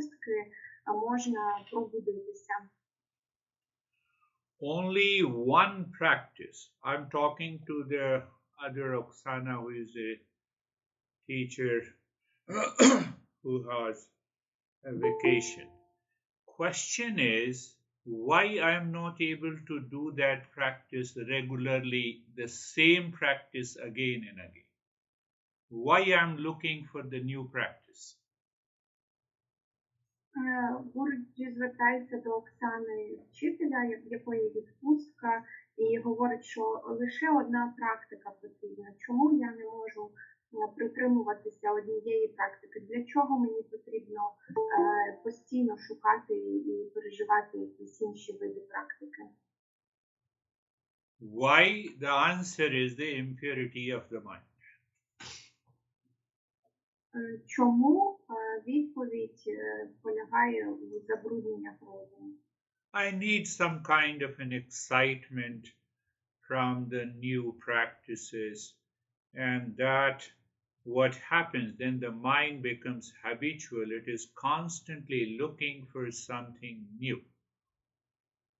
відпустки можна пробудитися. Only one practice. I'm talking to the other Oksana, who is a teacher who has a vacation. Question is, why I am not able to do that practice regularly, the same practice again and again? Why I am looking for the new practice? Гурджі звертається до Оксани вчителя, в якої відпустка, і говорить, що лише одна практика потрібна. Чому я не можу притримуватися однієї практики? Для чого мені потрібно постійно шукати і переживати якісь інші види практики? Why? The answer is the impurity of the mind. Чому? Відповідь полягає у забрудненнях розуму. I need some kind of an excitement from the new practices, and that what happens then, the mind becomes habitual. It is constantly looking for something new,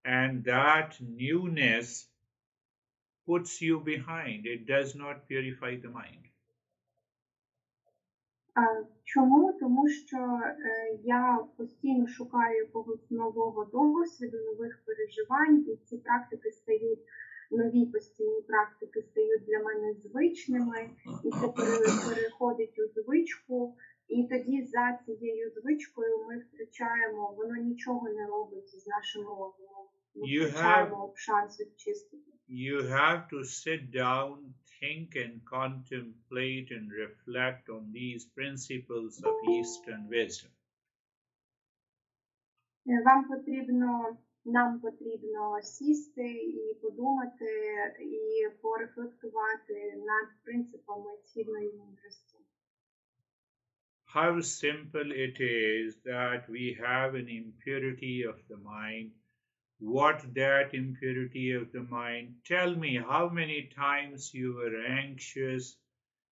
and that newness puts you behind. It does not purify the mind. Чому? Тому що я постійно шукаю якогось нового досвіду, нових переживань, і ці практики стають, нові постійні практики стають для мене звичними, і це переходить у звичку, і тоді за цією звичкою ми втрачаємо, воно нічого не робить з нашим розумом. Ми втрачаємо шанс відчистити. You have to sit down, think and contemplate and reflect on these principles of Eastern wisdom. Нам потрібно сісти і подумати, і порефлектувати над принципами східної мудрості. How simple it is that we have an impurity of the mind. What that impurity of the mind? Tell me how many times you were anxious,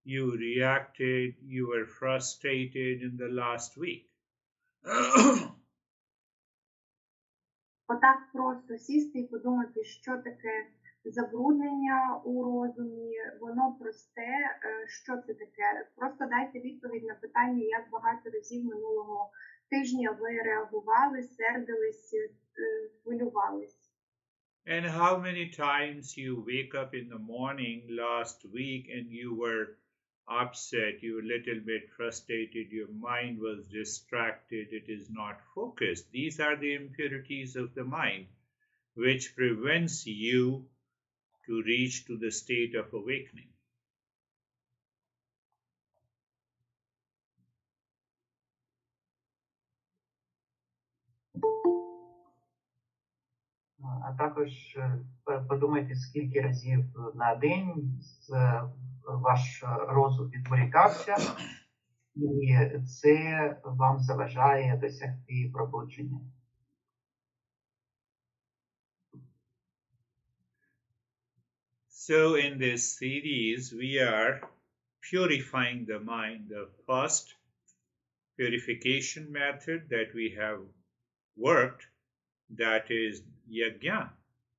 you reacted, you were frustrated in the last week. Отак просто сісти і подумати, що таке забруднення у розумі, воно просте, що це таке. Просто дайте відповідь на питання, як багато разів минулого тижня ви реагували, сердились, хвилювались. And how many times you wake up in the morning last week and you were upset, you were a little bit frustrated, your mind was distracted, it is not focused. These are the impurities of the mind which prevents you to reach to the state of awakening. А також подумайте, скільки разів на день ваш розум відволікався, і це вам заважає досягти пробудження. So in this series, we are purifying the mind. The first purification method that we have worked, that is yajna,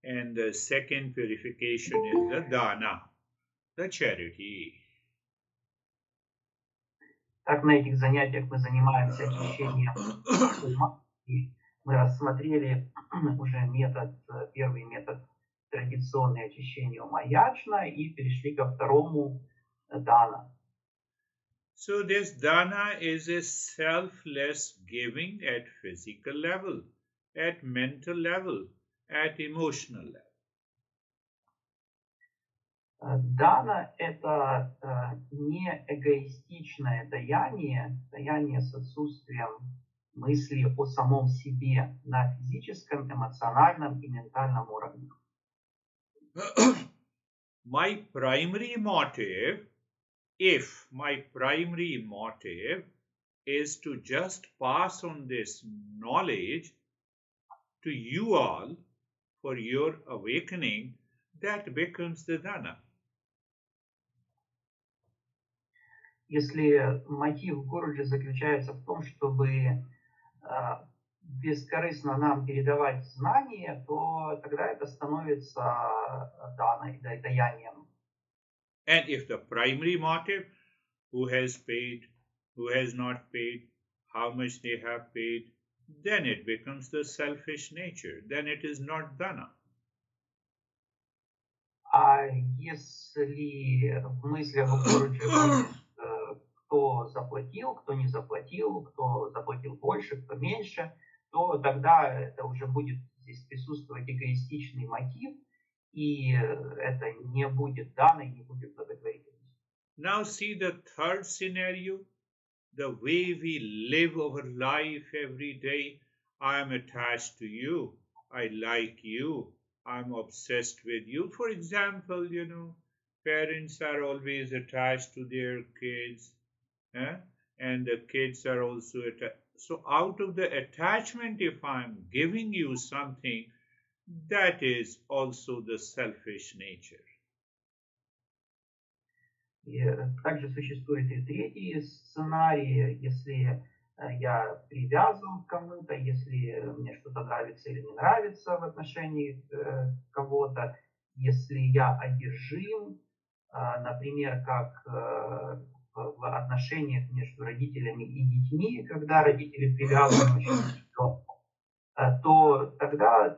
and the second purification is the dana, the charity. Так, на этих занятиях мы занимаемся очищением ума, и мы рассмотрели уже первый метод традиционное очищение ума ячна, и перешли ко второму дана. So this dana is a selfless giving at physical level, at mental level, at emotional level. Дана – это не эгоистичное даяние с отсутствием мысли о самом себе на физическом, эмоциональном и ментальном уровнях. My primary motive, if my primary motive is to just pass on this knowledge to you all for your awakening, that becomes the dana. Если мотив Гуруджи заключается в том, чтобы бескорыстно нам передавать знания, то тогда это становится даной, даянием. And if the primary motive, who has paid, who has not paid, how much they have paid, then it becomes the selfish nature. Then it is not dana. А если в мыслях у Гуруджи будет, кто заплатил, кто не заплатил, кто заплатил больше, кто меньше, то тогда это уже будет здесь присутствовать эгоистичный мотив, и это не будет дано, не будет благотворительности. Now see the third scenario, the way we live our life every day. I am attached to you. I like you. I'm obsessed with you. For example, parents are always attached to their kids, and the kids are also attached. So out of the attachment, if I'm giving you something, that is also the selfish nature. И также существует и третий сценарий, если я привязан к кому-то, если мне что-то нравится или не нравится в отношении кого-то, если я одержим, например, как в отношениях между родителями и детьми, когда родители привязаны очень к ребенку, то тогда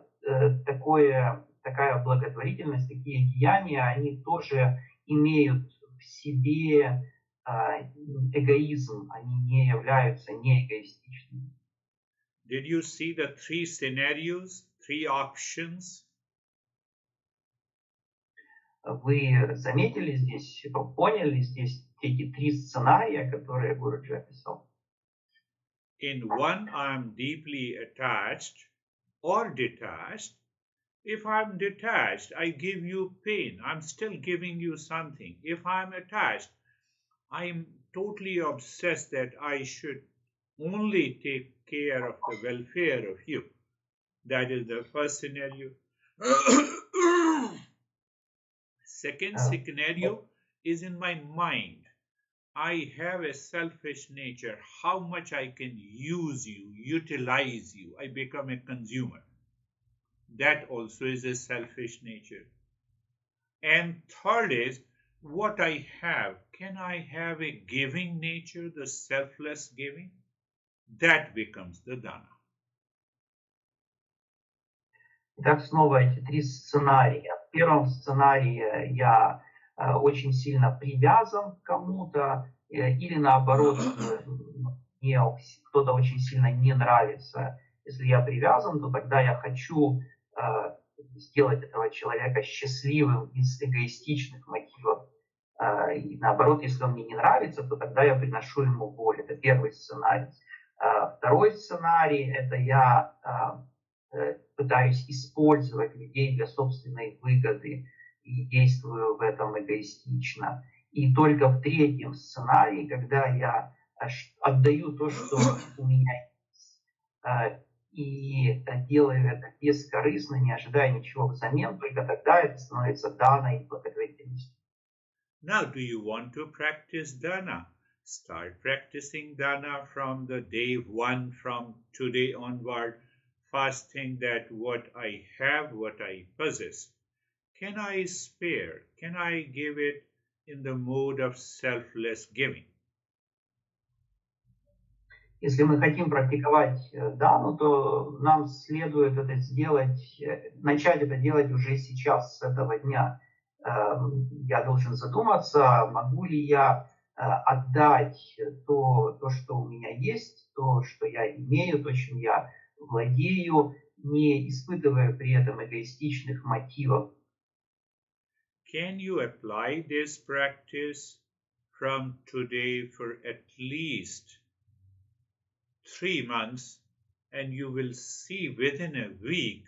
такая благотворительность, такие деяния, они тоже имеют в себе эгоизм, они не являются неэгоистичными. Did you see the three scenarios, three options? Вы заметили здесь, поняли здесь эти три сценария, которые Гуруджи описал? In one, I am deeply attached or detached. If I'm detached, I give you pain. I'm still giving you something. If I'm attached, I'm totally obsessed that I should only take care of the welfare of you. That is the first scenario. Second scenario is in my mind. I have a selfish nature. How much I can use you, utilize you. I become a consumer. That also is a selfish nature. And third is what I have. Can I have a giving nature, the selfless giving? That becomes the dana. Итак, снова эти три сценария. В первом сценарии я очень сильно привязан к кому-то, или наоборот, мне кто-то очень сильно не нравится. Если я привязан, то тогда я хочу сделать этого человека счастливым из эгоистичных мотивов. И наоборот, если он мне не нравится, то тогда я приношу ему боль. Это первый сценарий. Второй сценарий – это я пытаюсь использовать людей для собственной выгоды и действую в этом эгоистично. И только в третьем сценарии, когда я отдаю то, что у меня есть, и делаю это бескорыстно, не ожидая ничего взамен, только тогда это становится даной благотворительностью. Now, do you want to practice dana? Start practicing dana from the day one, from today onward. First thing that what I have, what I possess, can I spare? Can I give it in the mode of selfless giving? Если мы хотим практиковать дану, то нам следует это начать это делать уже сейчас, с этого дня. Я должен задуматься, могу ли я отдать то, что у меня есть, то, что я имею, то, чем я владею, не испытывая при этом эгоистичных мотивов. Can you apply this practice from today for at least 3 months, and you will see within a week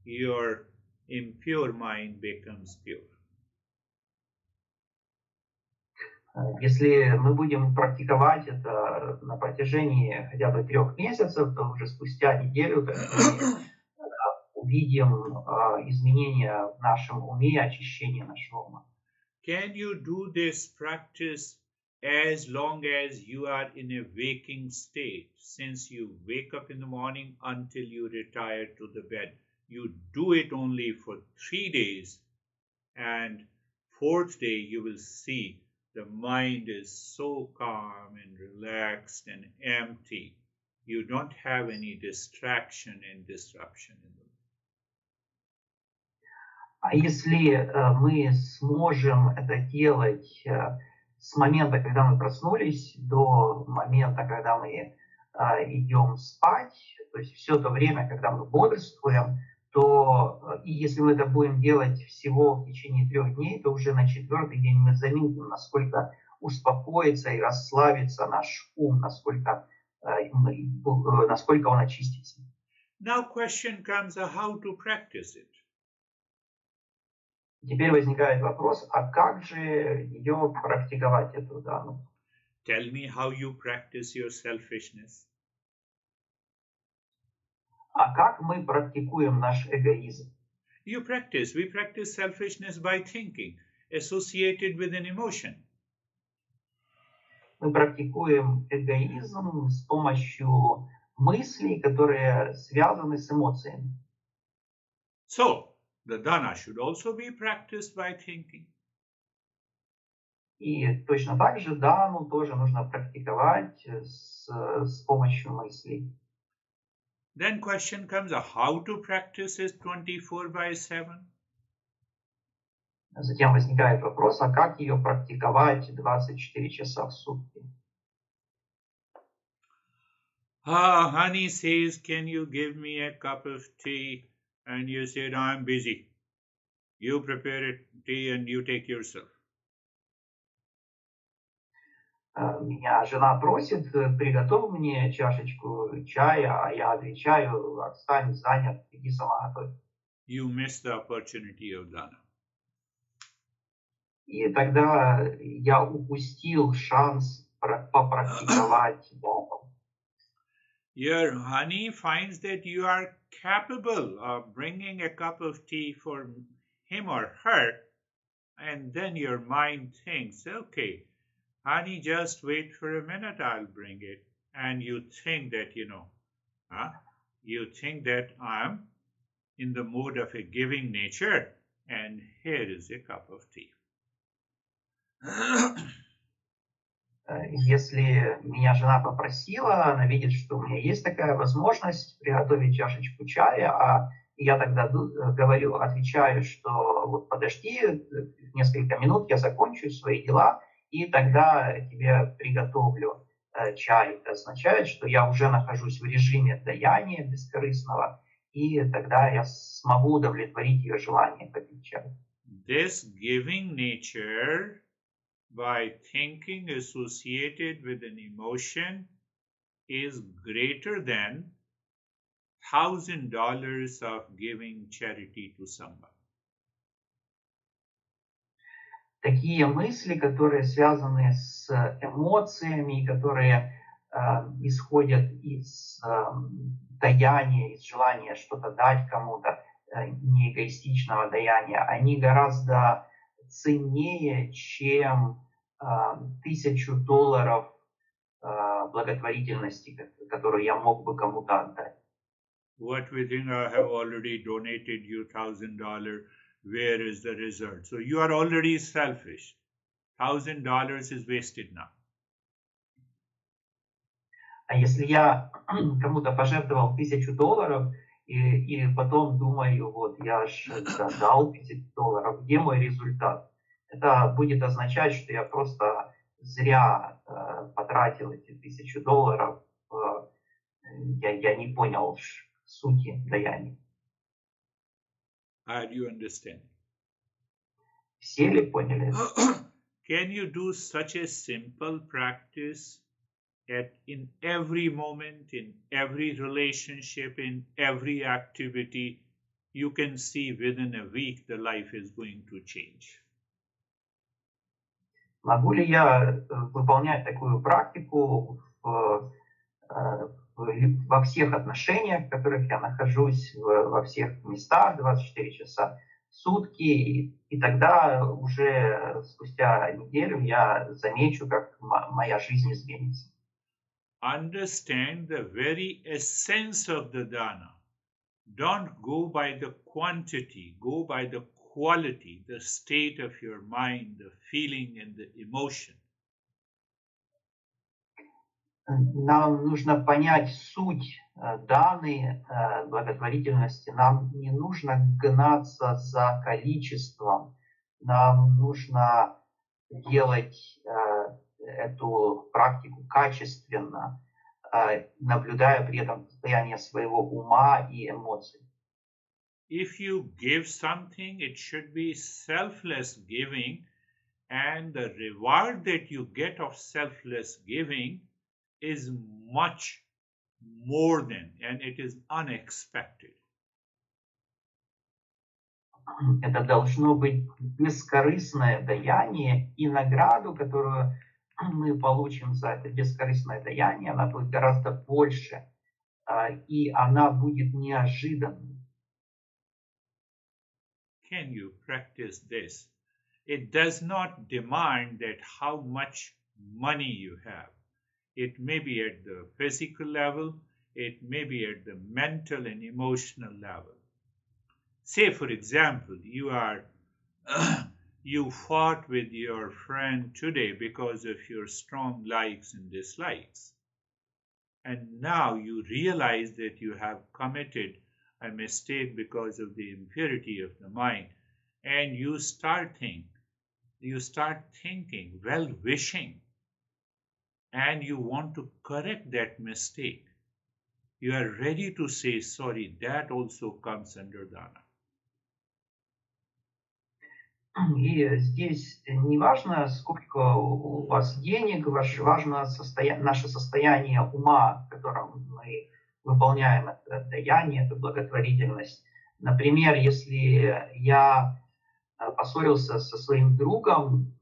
your impure mind becomes pure? Если мы будем практиковать это на протяжении хотя бы 3 месяцев, то уже спустя неделю мы увидим изменения в нашем уме, очищение нашего ума. Can you do this practice as long as you are in a waking state, since you wake up in the morning until you retire to the bed. You do it only for 3 days, and 4th day you will see the mind is so calm and relaxed and empty. You don't have any distraction and disruption in them. А если мы сможем это делать с момента, когда мы проснулись, до момента, когда мы идем спать, то есть все то время, когда мы бодрствуем, то и если мы это будем делать всего в течение 3 дней, то уже на 4-й день мы заметим, насколько успокоится и расслабится наш ум, насколько он очистится. Now question comes, how to practice it? Теперь возникает вопрос, а как же ее практиковать, эту дану? Tell me how you practice your selfishness. А как мы практикуем наш эгоизм? We practice selfishness by thinking, associated with an emotion. Мы практикуем эгоизм с помощью мыслей, которые связаны с эмоциями. So, the dana should also be practiced by thinking. И точно так же дану тоже нужно практиковать с помощью мыслей. Then question comes, how to practice it 24/7? Затем возникает вопрос, а как ее практиковать 24 часа в сутки? Honey says, can you give me a cup of tea? And you said, I'm busy. You prepare a tea and you take yourself. Меня жена просит, приготовь мне чашечку чая, а я отвечаю, отстань, занят, иди сама готовь. You miss the opportunity of dana. И тогда я упустил шанс попрактиковать дану. Your honey finds that you are capable of bringing a cup of tea for him or her, and then your mind thinks, okay, honey, just wait for a minute, I'll bring it. And you think that, you think that I'm in the mood of a giving nature, and here is a cup of tea. Если меня жена попросила, она видит, что у меня есть такая возможность приготовить чашечку чая, а я тогда отвечаю, что вот подожди несколько минут, я закончу свои дела, и тогда тебе приготовлю чай. Это означает, что я уже нахожусь в режиме даяния бескорыстного, и тогда я смогу удовлетворить ее желание попить чай. This giving nature, by thinking associated with an emotion, is greater than $1,000 of giving charity to someone. Такие мысли, которые связаны с эмоциями, которые исходят из даяния, из желания что-то дать кому-то, не эгоистичного даяния, они гораздо ценнее, чем $1000 благотворительности, которую я мог бы кому-то отдать. What we think, I have already donated you $1,000. Where is the result? So you are already selfish. $1,000 is wasted now. А если я кому-то пожертвовал $1000 и потом думаю, вот я же дал $1000, где мой результат? Это будет означать, что я просто зря потратил эти $1000. Я не понял сути даяния. Are you understanding? Все ли поняли? Can you do such a simple practice in every moment, in every relationship, in every activity? You can see within a week the life is going to change. Могу ли я выполнять такую практику во всех отношениях, в которых я нахожусь, во всех местах 24 часа в сутки, и тогда уже спустя неделю я замечу, как моя жизнь изменится. Understand the very essence of the dana. Don't go by the quantity, go by the quality, the state of your mind, the feeling and the emotion. Нам нужно понять суть даны благотворительности. Нам не нужно гнаться за количеством. Нам нужно делать эту практику качественно, наблюдая при этом состояние своего ума и эмоций. If you give something, it should be selfless giving, and the reward that you get of selfless giving is much more than, and it is unexpected. Это должно быть бескорыстное даяние, и награду, которую мы получим за это бескорыстное даяние, она будет гораздо больше, и она будет неожиданной. Can you practice this? It does not demand that how much money you have. It may be at the physical level, it may be at the mental and emotional level. Say, for example, you fought with your friend today because of your strong likes and dislikes. And now you realize that you have committed a mistake because of the impurity of the mind. And you start thinking, well-wishing, and you want to correct that mistake. You are ready to say sorry. That also comes under dana. И здесь не важно, сколько у вас денег, важно наше состояние ума, в котором мы выполняем это даяние, эту благотворительность. Например, если я поссорился со своим другом,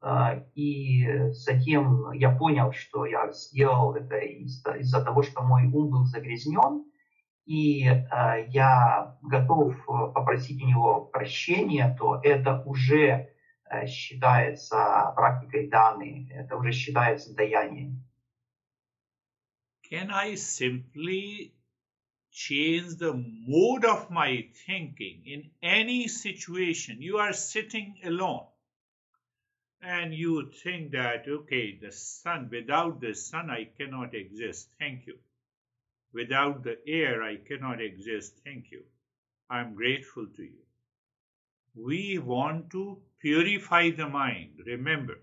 и затем я понял, что я сделал это из-за того, что мой ум был загрязнен, и я готов попросить у него прощения, то это уже считается практикой даны, это уже считается даянием. Can I simply change the mode of my thinking in any situation? You are sitting alone and you think that, okay, the sun, without the sun I cannot exist, thank you. Without the air, I cannot exist. Thank you. I'm grateful to you. We want to purify the mind. Remember.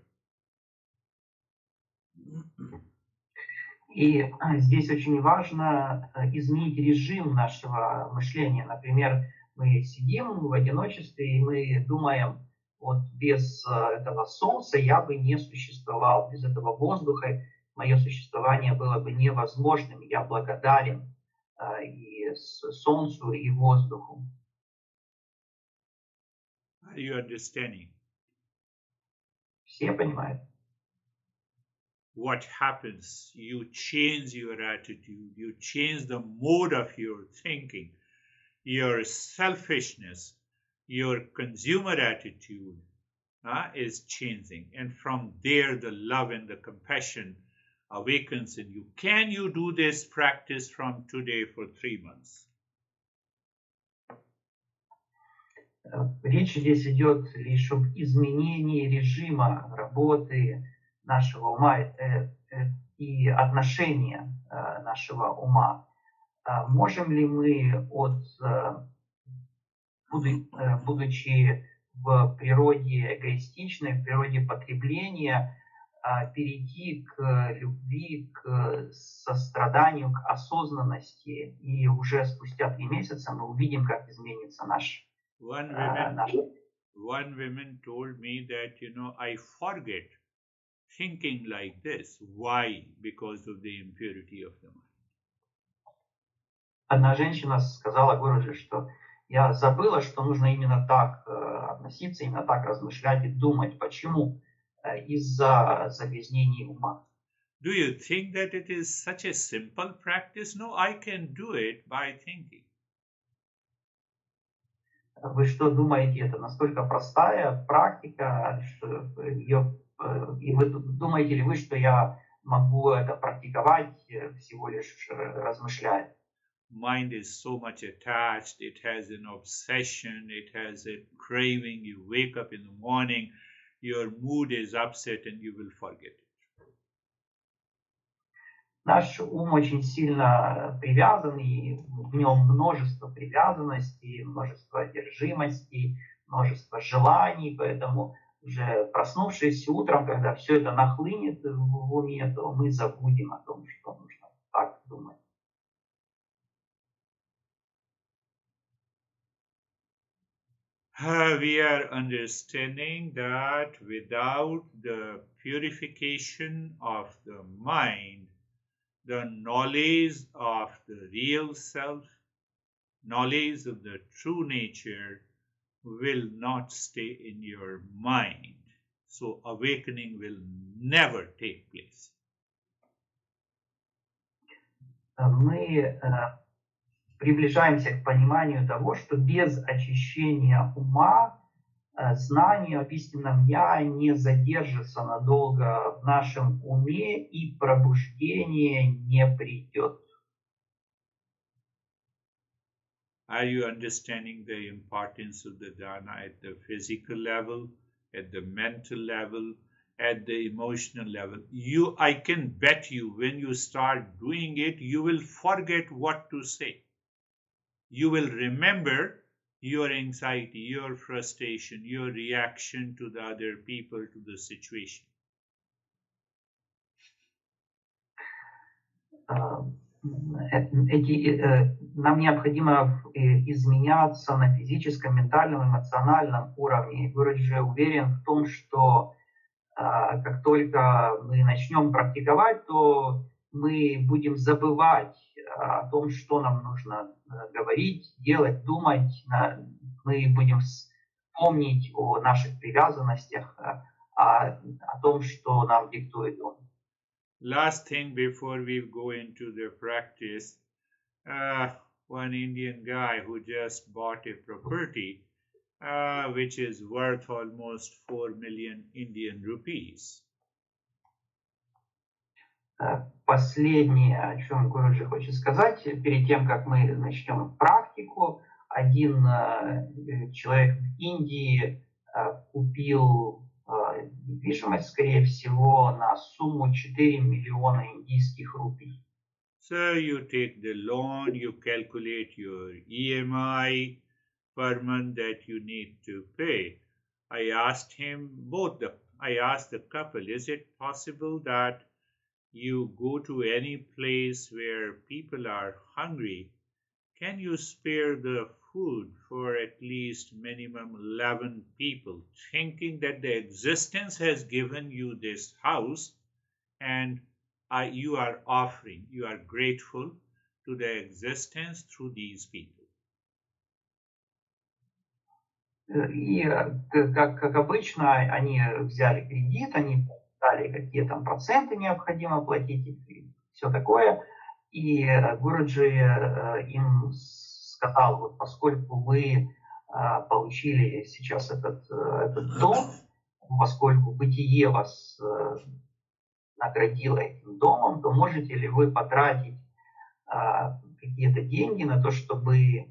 И здесь очень важно изменить режим нашего мышления. Например, мы сидим в одиночестве, и мы думаем, вот без этого солнца я бы не существовал, без этого воздуха мое существование было бы невозможным. Я благодарен и солнцу, и воздуху. Are you understanding? Все понимают? What happens? You change your attitude, you change the mode of your thinking, your selfishness, your consumer attitude is changing. And from there, the love and the compassion awakens in you. Can you do this practice from today for 3 months? Речь здесь идет лишь об изменении режима работы нашего ума и отношения нашего ума. Можем ли мы, будучи в природе эгоистичной, в природе потребления, перейти к любви, к состраданию, к осознанности, и уже спустя 3 месяца мы увидим, как изменится наш. One woman told me that, I forget thinking like this. Why? Because of the impurity of the mind. Одна женщина сказала Гурудже, что я забыла, что нужно именно так относиться, именно так размышлять и думать. Почему? Из-за загрязнений ума. Do you think that it is such a simple practice? No, I can do it by thinking. Вы что думаете, это настолько простая практика, что и вы думаете ли вы, что я могу это практиковать, всего лишь размышляя? Mind is so much attached, it has an obsession, it has a craving. You wake up in the morning, your mood is upset, and you will forget it. Наш ум очень сильно привязан, и в нем множество привязанностей, множество одержимостей, множество желаний, поэтому уже проснувшись утром, когда все это нахлынет в уме, то мы забудем о том, что нужно так думать. We are understanding that without the purification of the mind, the knowledge of the real self, knowledge of the true nature will not stay in your mind. So awakening will never take place. Мы приближаемся к пониманию того, что без очищения ума знание об истинном «я» не задержится надолго в нашем уме, и пробуждение не придет. Are you understanding the importance of the dharana at the physical level, at the mental level, at the emotional level? I can bet you when you start doing it, you will forget what to say. You will remember your anxiety, your frustration, your reaction to the other people, to the situation. Нам необходимо изменяться на физическом, ментальном, эмоциональном уровне. Гуридж же уверен в том, что как только мы начнем практиковать, то мы будем забывать о том, что нам нужно говорить, делать, думать. Мы будем помнить о наших привязанностях, о том, что нам диктует он. Last thing before we go into the practice, one Indian guy who just bought a property which is worth almost 4 million Indian rupees. Последнее, о чем Гуруджи хочет сказать, перед тем, как мы начнем практику, один человек в Индии купил недвижимость, скорее всего, на сумму 4 миллиона индийских рупий. So you take the loan, you calculate your EMI per month that you need to pay. I asked the couple, is it possible that you go to any place where people are hungry? Can you spare the food for at least minimum 11 people, thinking that the existence has given you this house and you are grateful to the existence through these people? И, как обычно, они взяли кредит, они дали, какие там проценты необходимо платить и все такое. И Гуруджи им сказал, вот поскольку вы получили сейчас этот дом, поскольку бытие вас наградило этим домом, то можете ли вы потратить какие-то деньги на то, чтобы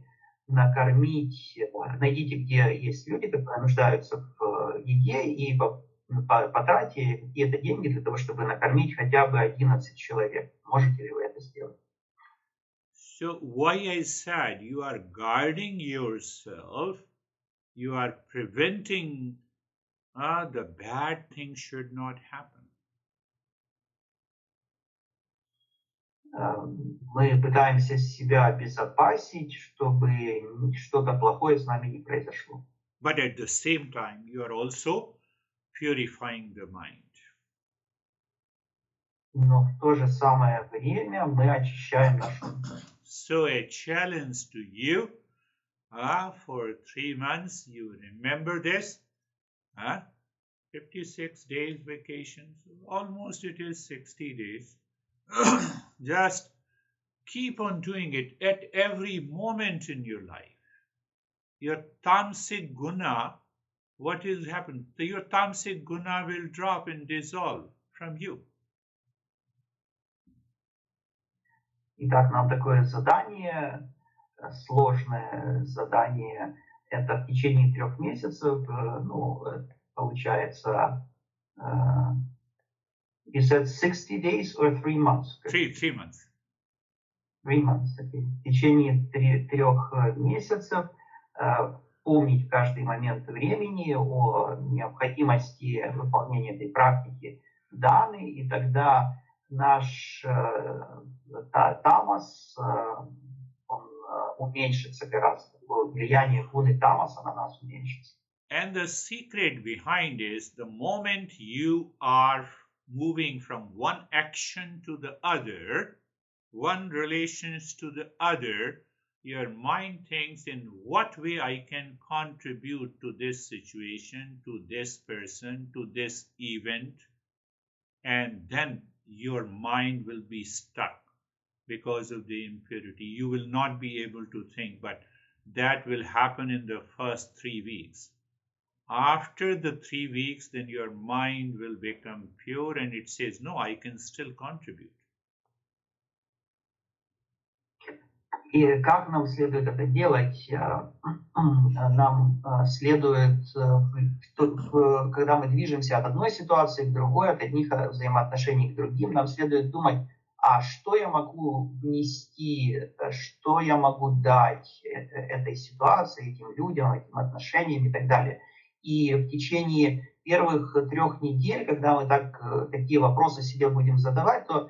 накормить, найдите, где есть люди, которые нуждаются в еде, и потратьте какие-то деньги для того, чтобы накормить хотя бы 11 человек. Можете ли вы это сделать? So why I said you are guarding yourself, you are preventing the bad things should not happen. Мы пытаемся себя обезопасить, чтобы что-то плохое с нами не произошло. But at the same time, you are also purifying the mind. Но в то же самое время мы очищаем нашу ум. So a challenge to you, for 3 months, you remember this, 56 days vacation, almost it is 60 days. Just keep on doing it at every moment in your life. your tamasic guna, what will happen? Your tamasic guna will drop and dissolve from you. Итак, нам такое задание, сложное задание, это в течение 3 месяцев, ну, получается, you said 60 days or 3 months? 3 months. 3 months, okay. В течение 3 месяцев помнить в каждый момент времени о необходимости выполнения этой практики даны, и тогда наш тамас, он уменьшится гораздо. Влияние гуны тамаса на нас уменьшится. And the secret behind is the moment you are moving from one action to the other, one relations to the other, your mind thinks in what way I can contribute to this situation, to this person, to this event, and then your mind will be stuck because of the impurity. You will not be able to think, but that will happen in the first 3 weeks. After the 3 weeks, then your mind will become pure and it says, no, I can still contribute. И как нам следует это делать? Нам следует, когда мы движемся от одной ситуации к другой, от одних взаимоотношений к другим, нам следует думать, а что я могу внести, что я могу дать этой ситуации, этим людям, этим отношениям и так далее. И в течение первых 3 недель, когда мы такие вопросы себе будем задавать, то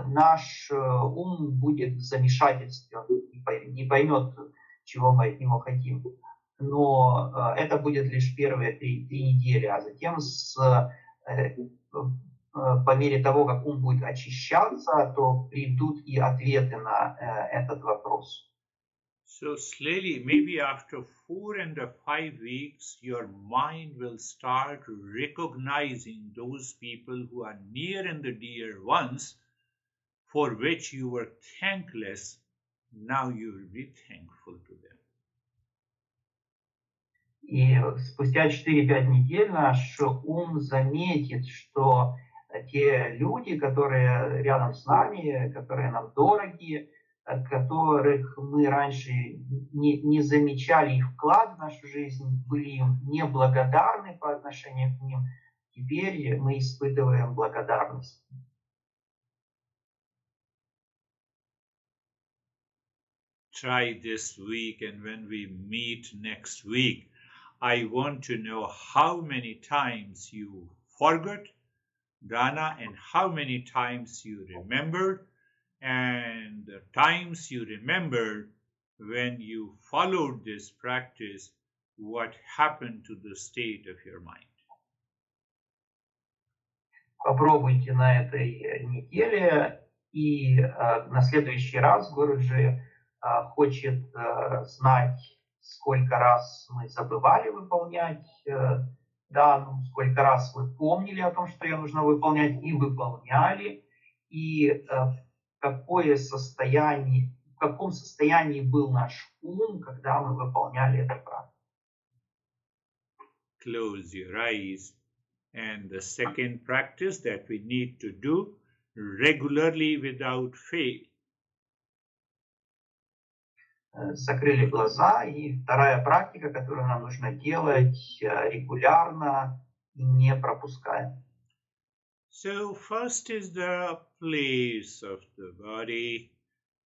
наш ум будет в замешательстве, он не поймет, чего мы от него хотим. Но это будет лишь первые 3 недели, а затем по мере того, как ум будет очищаться, то придут и ответы на этот вопрос. So slowly, maybe after 4 and 5 weeks, your mind will start recognizing those people who are near and the dear ones, for which you were thankless. Now you will be thankful to them. И спустя 4-5 недель наш ум заметит, что те люди, которые рядом с нами, которые нам дороги, которых мы раньше не замечали их вклад в нашу жизнь, были им неблагодарны по отношению к ним, теперь мы испытываем благодарность. Try this week, and when we meet next week, I want to know how many times you forgot dana and how many times you remembered, and the times you remembered when you followed this practice, what happened to the state of your mind. Попробуйте на этой неделе, и на следующий раз Гуруджи хочет знать, сколько раз мы забывали выполнять дану, сколько раз вы помнили о том, что ее нужно выполнять, и выполняли, и в каком состоянии был наш ум, когда мы выполняли это практику. Close your eyes. And the second practice that we need to do regularly without fail. Закрыли глаза, и вторая практика, которую нам нужно делать регулярно и не пропуская. So first is the place of the body.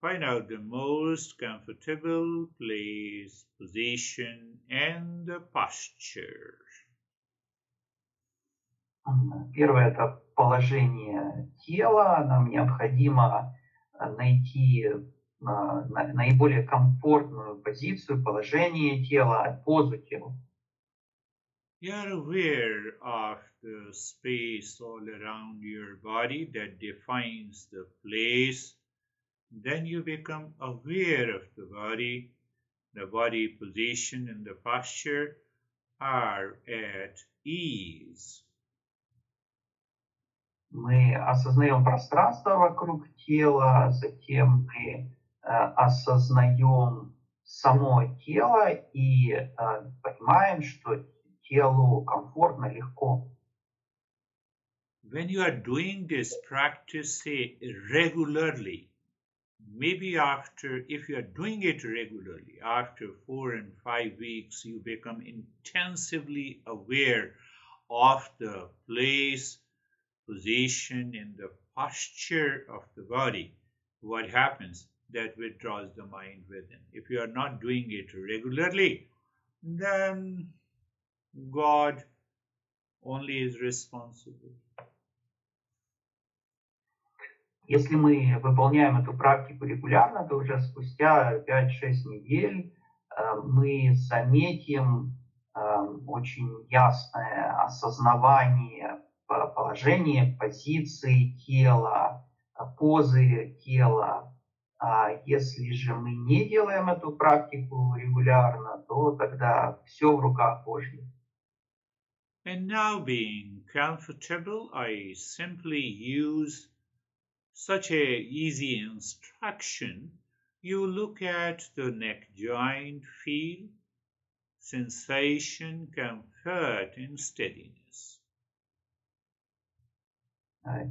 Find out the most comfortable place, position, and the posture. Первое – это положение тела. Нам необходимо найти наиболее комфортную позицию, положение тела, позу тела. You are aware of the space all around your body that defines the place. Then you become aware of the body position and the posture are at ease. Мы осознаем пространство вокруг тела, затем мы осознаем само тело и понимаем, что телу комфортно, легко. When you are doing this practice, say regularly, maybe if you are doing it regularly, after 4 and 5 weeks, you become intensively aware of the place, position, and the posture of the body. What happens? That withdraws the mind within. If you are not doing it regularly, then God only is responsible. Если мы выполняем эту практику регулярно, то уже спустя 5-6 недель мы заметим очень ясное осознавание положения, позиции тела, позы тела. Если же мы не делаем эту практику регулярно, то тогда все в руках Божьих. And now, being comfortable, I simply use such a easy instruction. You look at the neck joint, feel sensation, comfort, and steadiness.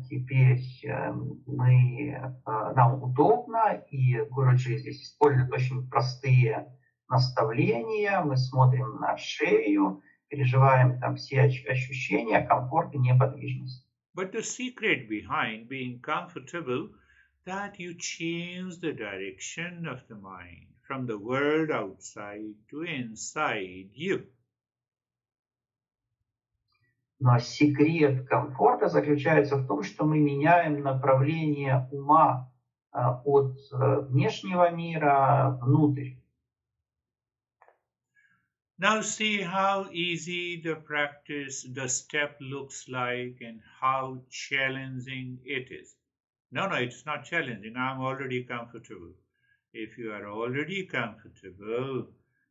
Теперь нам удобно, и Гуруджи здесь использует очень простые наставления. Мы смотрим на шею, переживаем там все ощущения, комфорт и неподвижность. But the secret behind being comfortable, that you change the direction of the mind from the world outside to inside you. Но секрет комфорта заключается в том, что мы меняем направление ума от внешнего мира внутрь. Now see how easy the step looks like and how challenging it is. No, it's not challenging. I'm already comfortable. If you are already comfortable,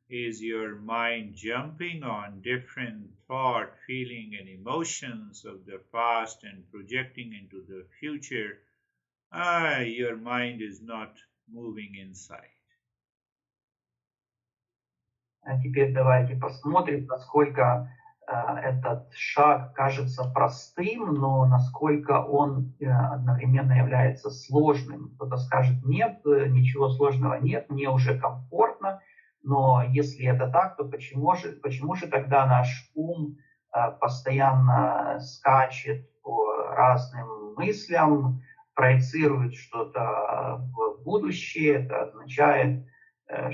is your mind jumping on different thought, feeling, and emotions of the past and projecting into the future? Your mind is not moving inside. А теперь давайте посмотрим, насколько этот шаг кажется простым, но насколько он одновременно является сложным. Кто-то скажет, нет, ничего сложного нет, мне уже комфортно, но если это так, то почему же тогда наш ум постоянно скачет по разным мыслям, проецирует что-то в будущее? Это означает,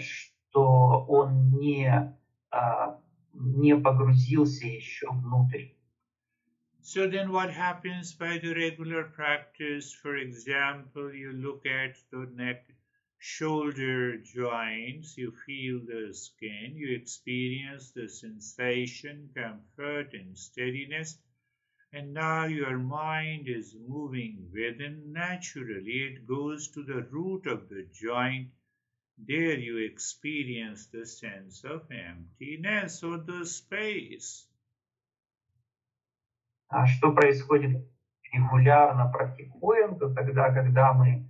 что он не погрузился еще внутрь. So then what happens by the regular practice? For example, you look at the neck, shoulder joints, you feel the skin, you experience the sensation, comfort, and steadiness, and now your mind is moving within naturally. It goes to the root of the joint. There you experience the sense of emptiness or the space. А что происходит регулярно практикуем, то тогда, когда мы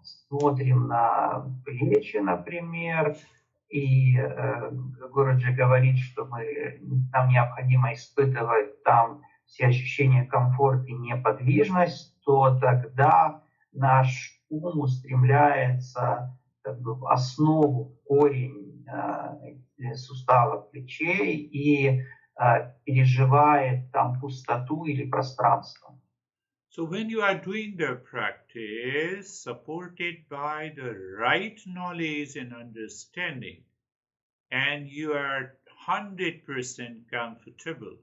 смотрим на плечи, например, и Гуруджи говорит, что нам необходимо испытывать там все ощущения комфорта и неподвижность, то тогда наш ум устремляется в основу, в корень суставов плечей и переживает там пустоту или пространство. So when you are doing the practice, supported by the right knowledge and understanding, and you are 100% comfortable,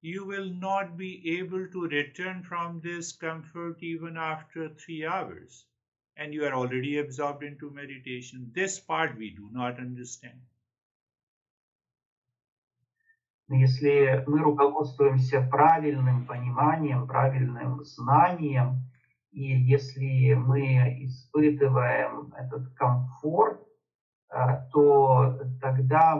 you will not be able to return from this comfort even after 3 hours. And you are already absorbed into meditation. This part we do not understand. Если мы руководствуемся правильным пониманием, правильным знанием, и если мы испытываем этот комфорт, то тогда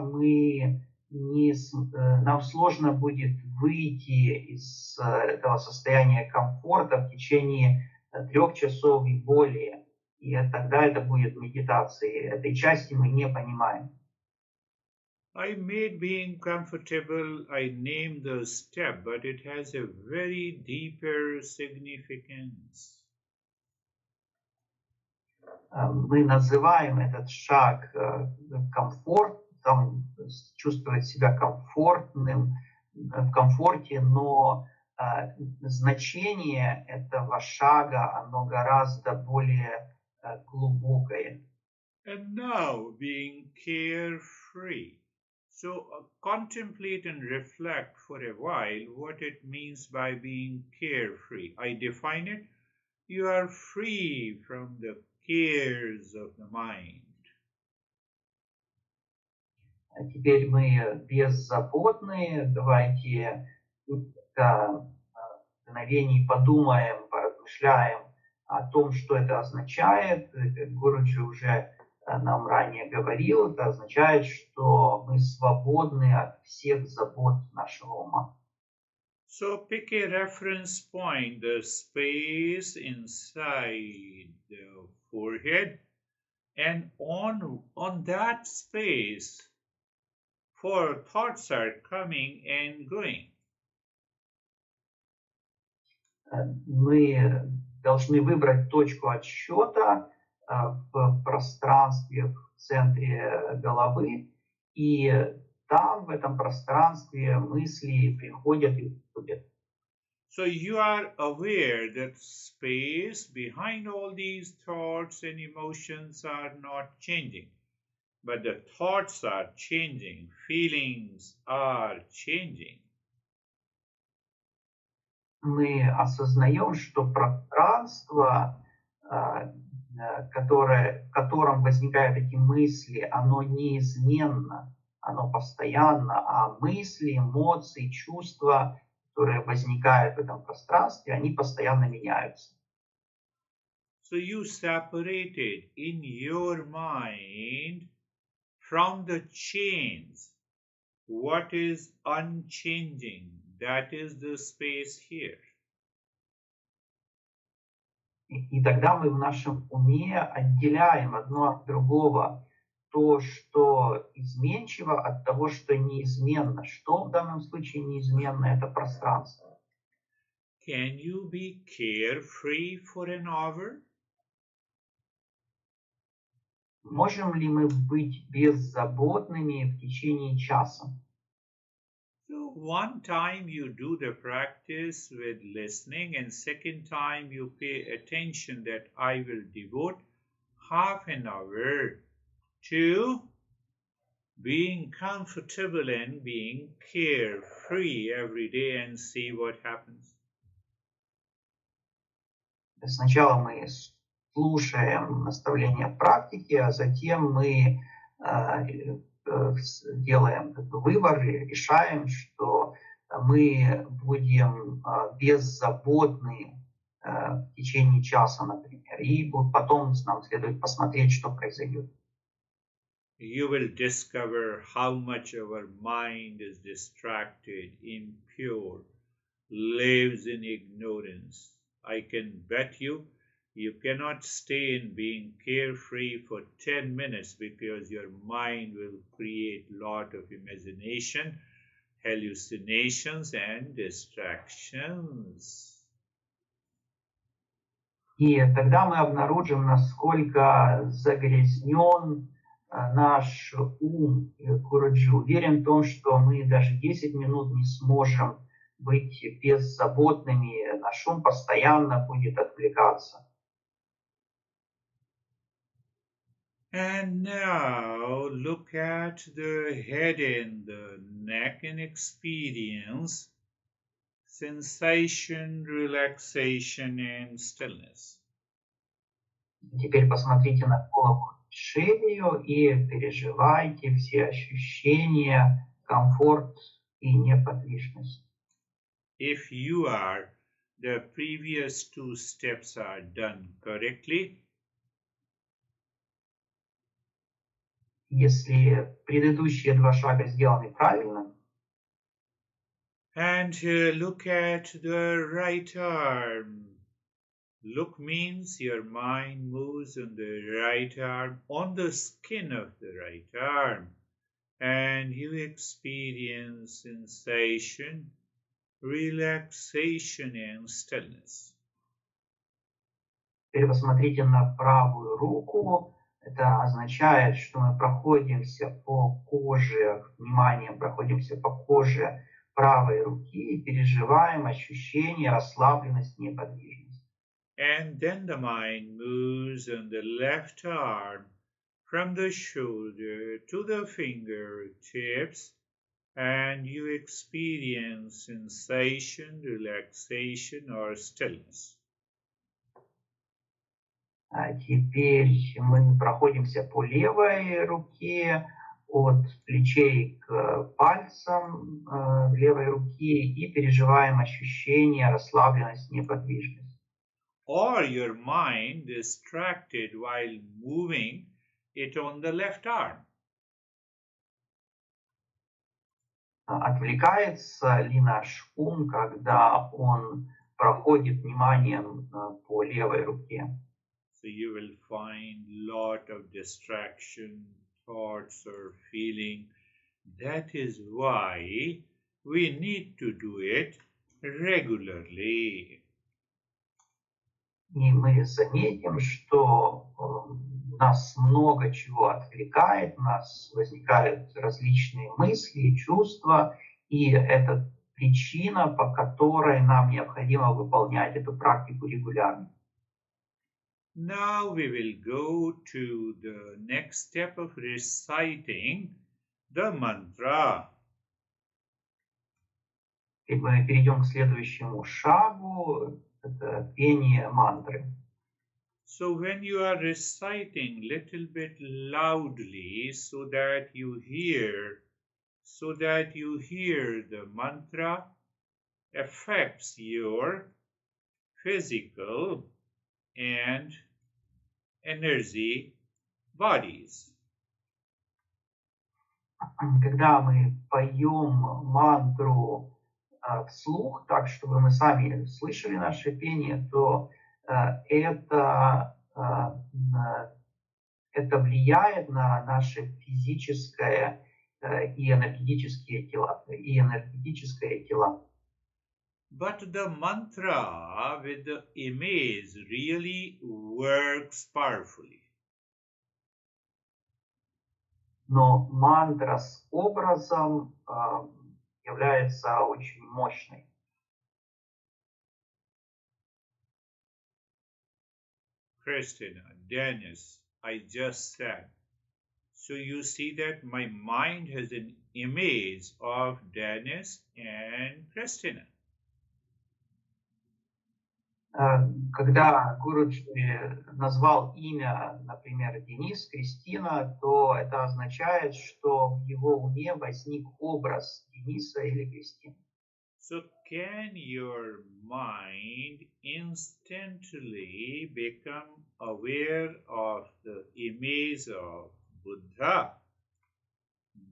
нам сложно будет выйти из этого состояния комфорта в течение 3 часов и более. и тогда это будет медитацией. Этой части мы не понимаем. I made being comfortable, I named the step, but it has a very deeper significance. Мы называем этот шаг комфортом, чувствовать себя комфортным, в комфорте, но значение этого шага, оно гораздо более глубокое. And now being carefree. So contemplate and reflect for a while what it means by being carefree. I define it. You are free from the cares of the mind. А теперь мы беззаботные. Давайте несколько мгновений подумаем, поразмышляем о том, что это означает. Как Гуруджи уже нам ранее говорил, это означает, что мы свободны от всех забот нашего ума. So pick a reference point, the space inside the forehead, and on that space, for thoughts are coming and going. Мы должны выбрать точку отсчета в пространстве, в центре головы, и там, в этом пространстве, мысли приходят и уходят. So you are aware that space behind all these thoughts and emotions are not changing, but the thoughts are changing, feelings are changing. Мы осознаем, что пространство, в котором возникают эти мысли, оно неизменно, оно постоянно, а мысли, эмоции, чувства, которые возникают в этом пространстве, они постоянно меняются. So you separated in your mind from the chains what is unchanging. That is the space here. И тогда мы в нашем уме отделяем одно от другого то, что изменчиво, от того, что неизменно. Что в данном случае неизменно? Это пространство. Can you be carefree for an hour? Можем ли мы быть беззаботными в течение часа? So one time you do the practice with listening, and second time you pay attention that I will devote half an hour to being comfortable and being carefree every day and see what happens. Сначала мы слушаем наставления практики, а затем мы делаем выбор и решаем, что мы будем беззаботны в течение часа, например, и потом нам следует посмотреть, что произойдет. You will discover how much our mind is distracted, impure, lives in ignorance. I can bet you cannot stay in being carefree for 10 minutes because your mind will create a lot of imagination, hallucinations, and distractions. И тогда мы обнаружим, насколько загрязнен наш ум. Гуруджи уверен в том, что мы даже 10 минут не сможем быть беззаботными. Наш ум постоянно будет отвлекаться. And now look at the head and the neck and experience sensation, relaxation, and stillness. Теперь посмотрите на голову, шею и переживайте все ощущения, комфорт и неподвижность. If the previous two steps are done correctly, если предыдущие два шага сделаны правильно, and look at the right arm, Look means your mind moves on the right arm, on the skin of the right arm, and you experience sensation, relaxation and stillness. Теперь посмотрите на правую руку. Это означает, что мы проходимся по коже, вниманием проходимся по коже правой руки и переживаем ощущение расслабленности, неподвижности. And then the mind moves on the left arm from the shoulder to the fingertips, and you experience sensation, relaxation or stillness. Теперь мы проходимся по левой руке, от плечей к пальцам левой руки и переживаем ощущение расслабленности, неподвижности. Or your mind distracted while moving it on the left arm. Отвлекается ли наш ум, когда он проходит вниманием по левой руке? So you will find lot of distraction, thoughts or feeling. That is why we need to do it regularly. И мы заметим, что нас много чего отвлекает, у нас возникают различные мысли и чувства, и это причина, по которой нам необходимо выполнять эту практику регулярно. Now we will go to the next step of reciting the mantra. Теперь мы перейдем к следующему шагу, это пение мантры. So when you are reciting little bit loudly so that you hear the mantra affects your physical and energy bodies. Когда мы поем мантру вслух, так чтобы мы сами слышали наше пение, то это влияет на наше физическое и энергетические тела. But the mantra with the image really works powerfully. Но мантра с образом является очень мощной. Christina, Dennis, I just said. So you see that my mind has an image of Dennis and Christina. Когда Гуруджи назвал имя, например, Денис, Кристина, то это означает, что в его уме возник образ Дениса или Кристины. So can your mind instantly become aware of the image of Buddha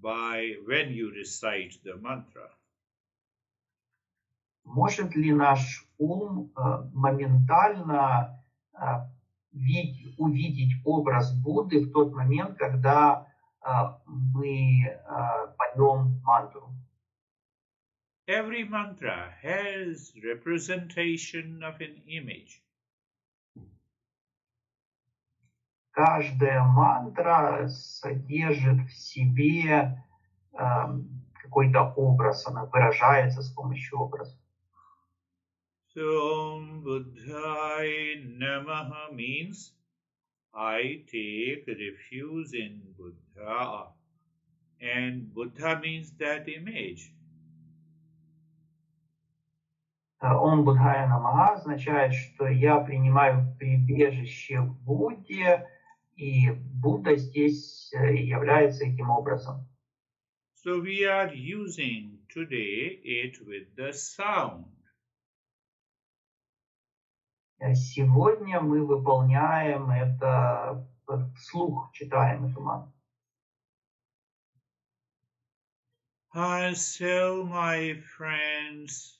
when you recite the mantra? Может ли наш ум моментально увидеть образ Будды в тот момент, когда мы поем мантру? Every mantra has representation of an image. Каждая мантра содержит в себе какой-то образ, она выражается с помощью образа. So Om Buddhaya Namaha means I take refuge in Buddha, and Buddha means that image. Ом Будхая Намаха означает, что я принимаю прибежище в Будде, и Будда здесь является этим образом. So we are using today it with the sound. Сегодня мы выполняем это вслух, читаем эту мантру. So, my friends,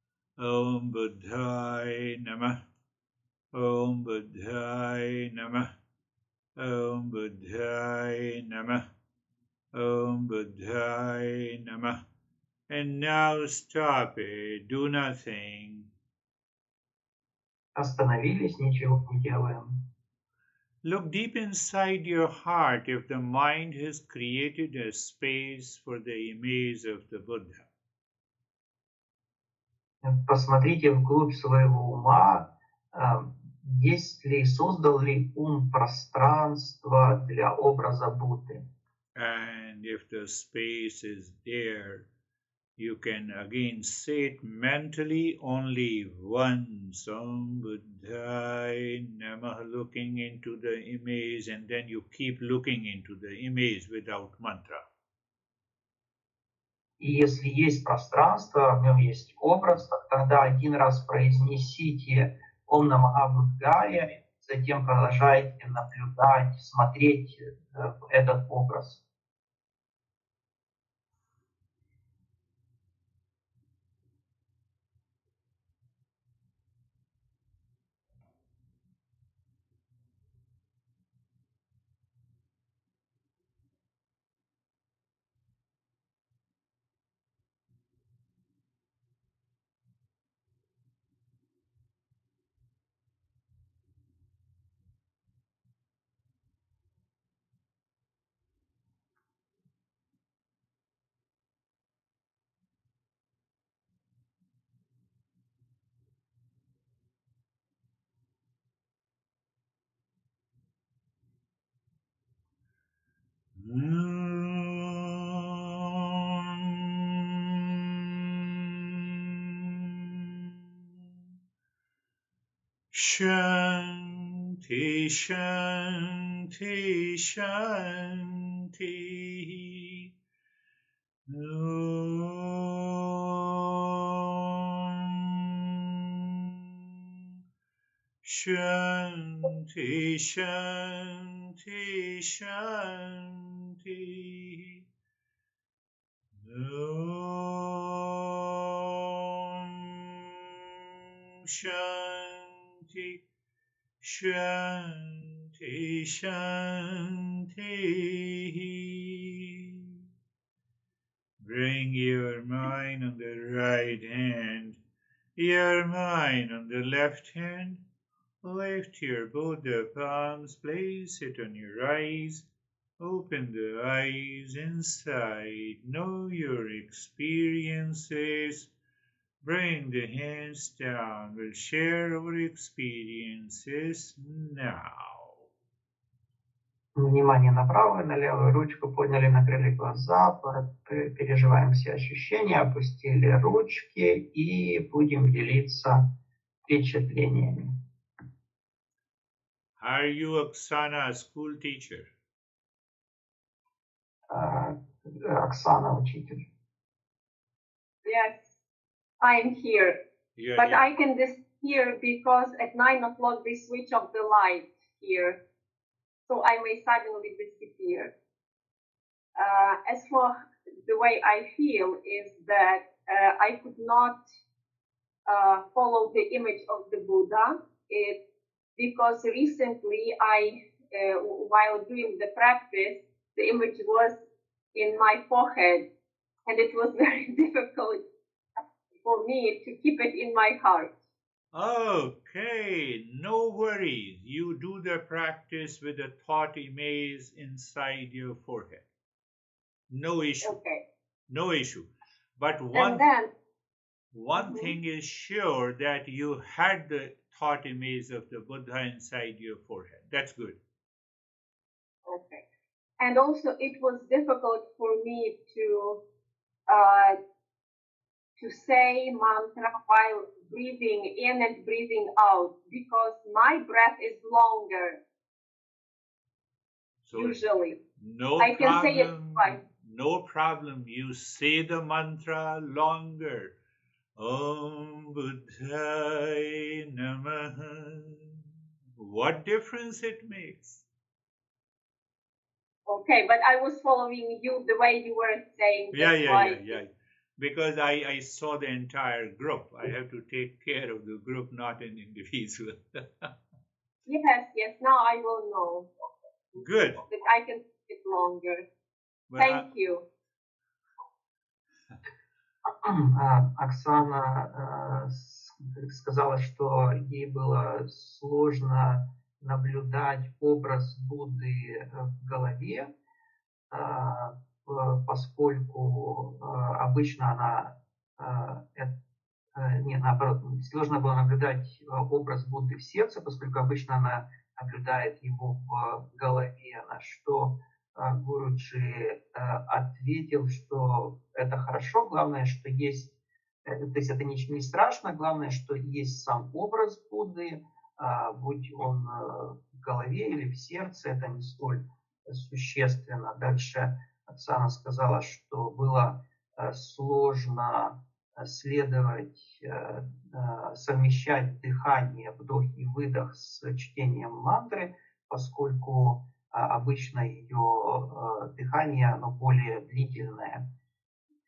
Om Buddhaya Namah. Om Buddhaya Namah. Om Buddhaya Namah. Om Buddhaya Namah. And now stop it. Do nothing. Остановились, ничего не делаем. Look deep inside your heart if the mind has created a space for the image of the Buddha. Посмотрите вглубь своего ума, создал ли ум пространство для образа Будды. And if the space is there, you can again say it mentally only once. Om Buddhaya Namah, looking into the image, and then you keep looking into the image without mantra. И если есть пространство, в нем есть образ, тогда один раз произнесите Ом Намаха Буддхая, затем продолжайте наблюдать, смотреть в этот образ. Shanti, Shanti, Shanti. Shanti, Shanti, Shanti. Shanti, Shanti, Shanti. Bring your mind on the right hand, your mind on the left hand. Lift your Buddha palms, place it on your eyes. Open the eyes inside. Know your experiences. Bring the hands down. We'll share our experiences now. Внимание на правую, на левую ручку, подняли, накрыли глаза, переживаем все ощущения, опустили ручки и будем делиться впечатлениями. Are you, Oksana, a school teacher? Оксана, учитель. Yes, I'm here. Yeah, But yeah. I can disappear because at 9 o'clock they switch off the light here. So I may suddenly disappear. As for the way I feel is that I could not follow the image of the Buddha. Because recently while doing the practice, the image was in my forehead, and it was very difficult for me to keep it in my heart. Okay, no worries. You do the practice with the thought image inside your forehead. No issue. Okay. No issue. But one thing is sure, that you had the thought image of the Buddha inside your forehead. That's good. Okay. And also it was difficult for me to say mantra while breathing in and breathing out, because my breath is longer. So usually. I can say it twice. No problem. You say the mantra longer. Om Buddhaya Namaha. What difference it makes? Okay, but I was following you the way you were saying. Yeah. because I saw the entire group. I have to take care of the group, not an individual. Yes, now I will know. Good. That I can keep it longer. But Thank you. Оксана сказала, что ей было сложно наблюдать образ Будды в голове, поскольку обычно она, наоборот, сложно было наблюдать образ Будды в сердце, поскольку обычно она наблюдает его в голове, на что Гуруджи ответил, что это хорошо, главное, что есть, то есть это не страшно, главное, что есть сам образ Будды, будь он в голове или в сердце, это не столь существенно. Дальше Оксана сказала, что было сложно совмещать дыхание, вдох и выдох с чтением мантры, поскольку обычно ее дыхание оно более длительное.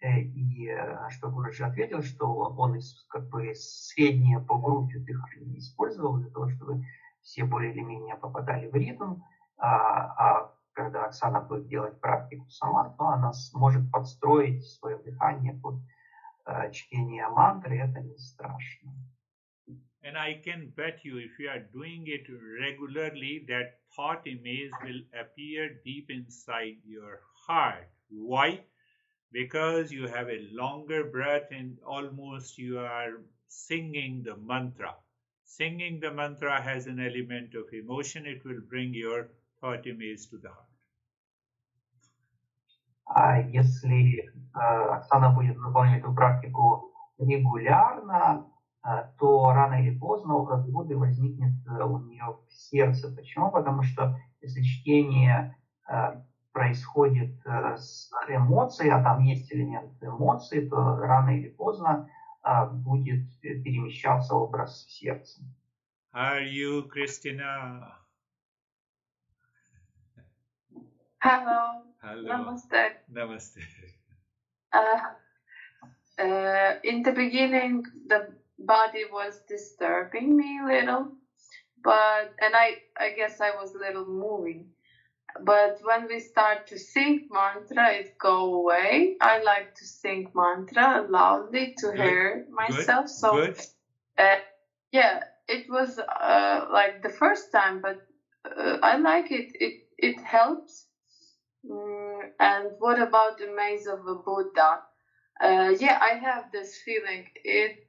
И что Гуруджи ответил, что он как бы среднее по группе дыхания использовал для того, чтобы все более или менее попадали в ритм, а когда Оксана будет делать практику сама, то она сможет подстроить свое дыхание под чтение мантры, это не страшно. And I can bet you, if you are doing it regularly, that thought image will appear deep inside your heart. Why? Because you have a longer breath and almost you are singing the mantra. Singing the mantra has an element of emotion. It will bring your thought image to the heart. А если Оксана будет выполнять эту практику регулярно, то рано или поздно образ Будды возникнет у нее в сердце. Почему? Потому что если чтение происходит с эмоцией, а там есть элемент эмоций, то рано или поздно будет перемещаться образ в сердце. Are you, Christina? Hello. Hello. Namaste. Namaste. In the beginning, the body was disturbing me a little, and I guess I was a little moving. But when we start to sing mantra, it go away. I like to sing mantra loudly to hear myself. Good. Yeah, it was like the first time, but I like it. It helps. And what about the maze of the Buddha? Yeah, I have this feeling. It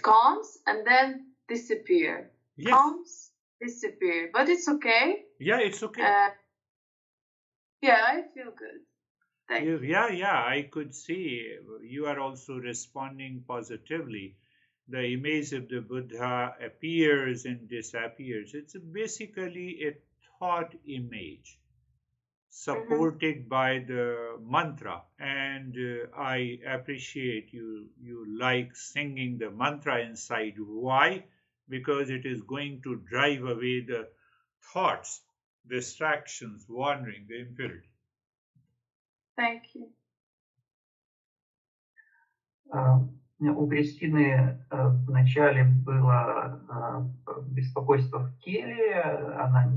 comes and then disappear. Yes. Comes, disappear. But it's okay. Yeah, it's okay. Yeah, I feel good. Thank you. Yeah, I could see you are also responding positively. The image of the Buddha appears and disappears. It's basically a thought image supported by the mantra, and I appreciate you like singing the mantra inside. Why? Because it is going to drive away the thoughts, distractions, wandering, the impurity. Thank you. У Кристины вначале было беспокойство в теле, она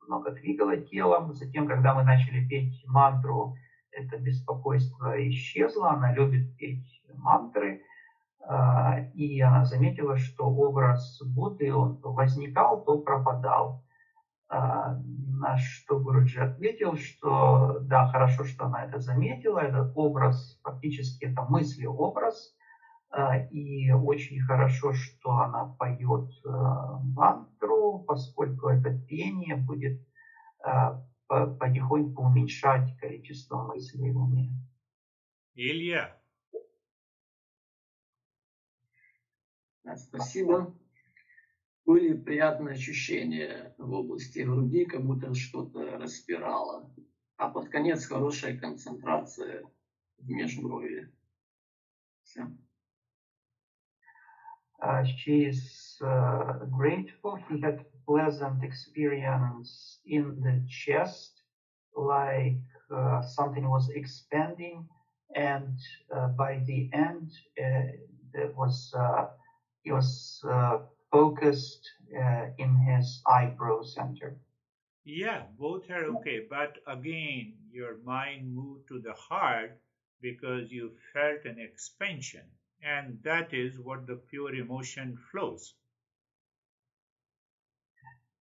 много двигала телом, затем, когда мы начали петь мантру, это беспокойство исчезло, она любит петь мантры, и она заметила, что образ Будды, он то возникал, то пропадал. На что Гуруджи ответил, что да, хорошо, что она это заметила, этот образ, фактически это мысли-образ, и очень хорошо, что она поет мантру, поскольку это пение будет потихоньку уменьшать количество мыслей в уме. Илья. Спасибо. Были приятные ощущения в области груди, как будто что-то распирало. А под конец хорошая концентрация в межброви. Все. She is grateful. He had pleasant experience in the chest, like something was expanding and by the end, he was focused in his eyebrow center. Yeah, both are okay. But again, your mind moved to the heart because you felt an expansion. And that is what the pure emotion flows.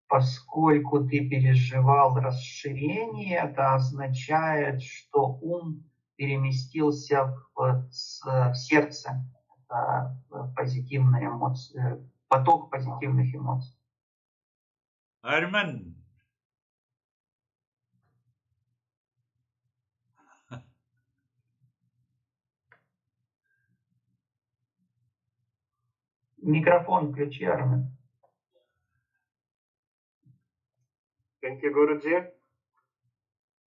Поскольку ты переживал расширение, это означает, что ум переместился в сердце. Это позитивные эмоции, поток позитивных эмоций. Arman. Микрофон включи, Армен. Thank you, Guruji.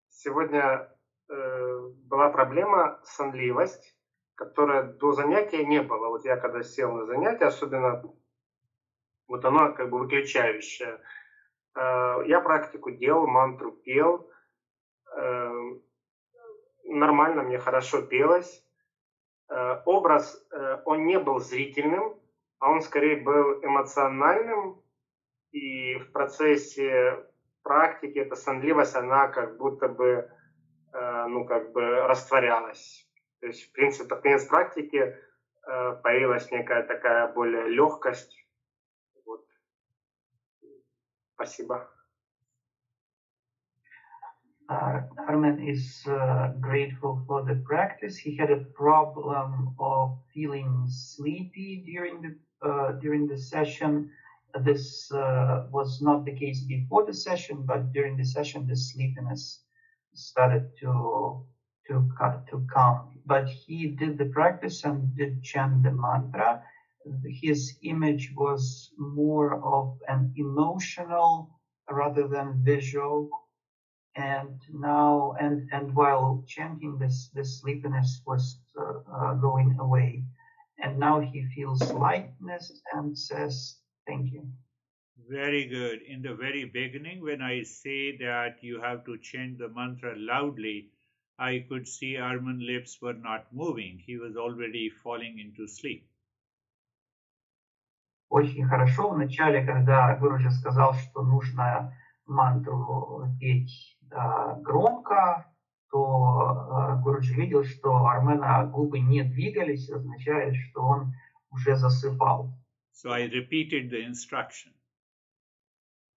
Сегодня была проблема сонливость, которая до занятия не было. Вот я когда сел на занятие, особенно вот оно как бы выключающее. Я практику делал, мантру пел. Нормально, мне хорошо пелось. Образ, он не был зрительным, а он скорее был эмоциональным. И в процессе практики эта сонливость, она как будто бы, растворялась. То есть, в принципе, под конец практики появилась некая такая более легкость. Вот. Спасибо. Armen is grateful for the practice. He had a problem of feeling sleepy during the session. This was not the case before the session, but during the session, the sleepiness started to come. But he did the practice and did chant the mantra. His image was more of an emotional rather than visual. And now, and while chanting, this sleepiness was going away. And now he feels lightness and says, "Thank you." Very good. In the very beginning, when I say that you have to chant the mantra loudly, I could see Arman's lips were not moving. He was already falling into sleep. Очень хорошо. Вначале, когда Гуруджи сказал, что нужно мантру петь громко, то Гуруджи видел, что Армена губы не двигались, означает, что он уже засыпал. So I repeated the instruction.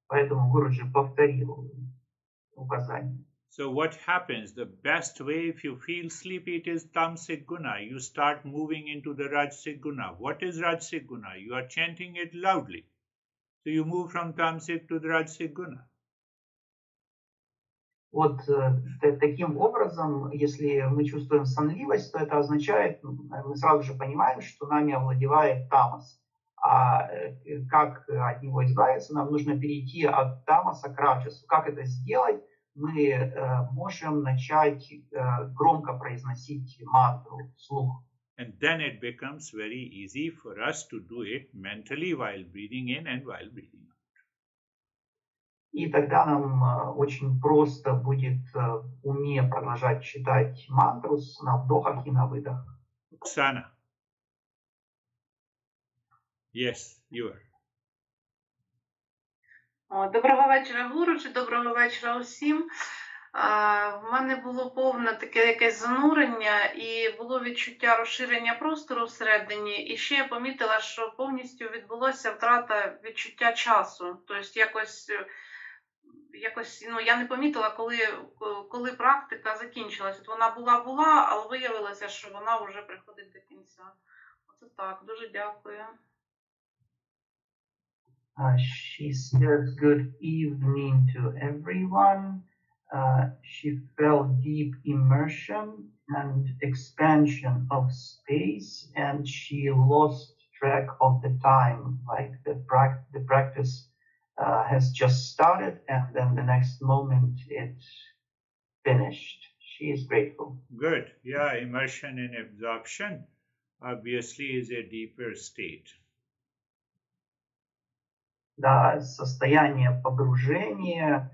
Поэтому Гуруджи повторил указание. So what happens? The best way if you feel sleepy, it is tamasic guna. You start moving into the rajasic guna. What is rajasic guna? You are chanting it loudly. So you move from tamasic to the rajasic guna. Вот таким образом, если мы чувствуем сонливость, то это означает, мы сразу же понимаем, что нами овладевает тамас. А как от него избавиться? Нам нужно перейти от тамаса к раджасу. Как это сделать? Мы можем начать громко произносить мантру вслух. And then it becomes very easy for us to do it mentally while breathing in and while breathing out. И тогда нам очень просто будет в уме продолжать читать мантру на вдохах и на выдохах. Oksana. Yes, you are. Доброго вечора, Гуруджі, доброго вечора усім. В мене було повне таке якесь занурення і було відчуття розширення простору всередині. І ще я помітила, що повністю відбулася втрата відчуття часу. Тобто якось я не помітила, коли практика закінчилась. От вона була, але виявилося, що вона вже приходить до кінця. Оце так, дуже дякую. She says good evening to everyone. She felt deep immersion and expansion of space, and she lost track of the time. Like the practice has just started, and then the next moment it's finished. She is grateful. Good. Yeah, immersion and absorption obviously is a deeper state. Да, состояние погружения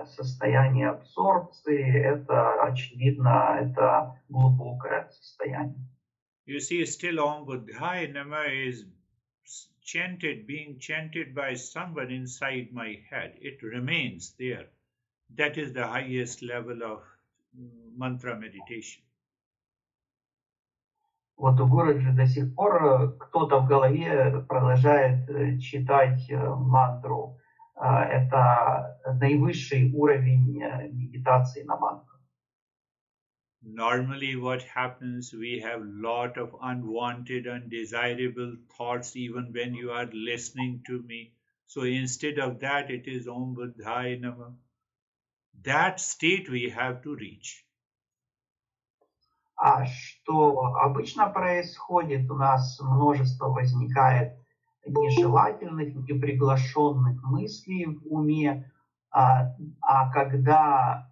состояние абсорбции, это очевидно, это глубокое состояние. You see, still Om Buddhaya Nama is being chanted by someone inside my head. It remains there. That is the highest level of mantra meditation. Вот у Гуруджи до сих пор кто-то в голове продолжает читать мантру. Это наивысший уровень медитации на мантру. Normally what happens, we have lot of unwanted, undesirable thoughts even when you are listening to me. So instead of that, it is Om Buddhaya Nama. That state we have to reach. А что обычно происходит? У нас множество возникает нежелательных, неприглашенных мыслей в уме, а когда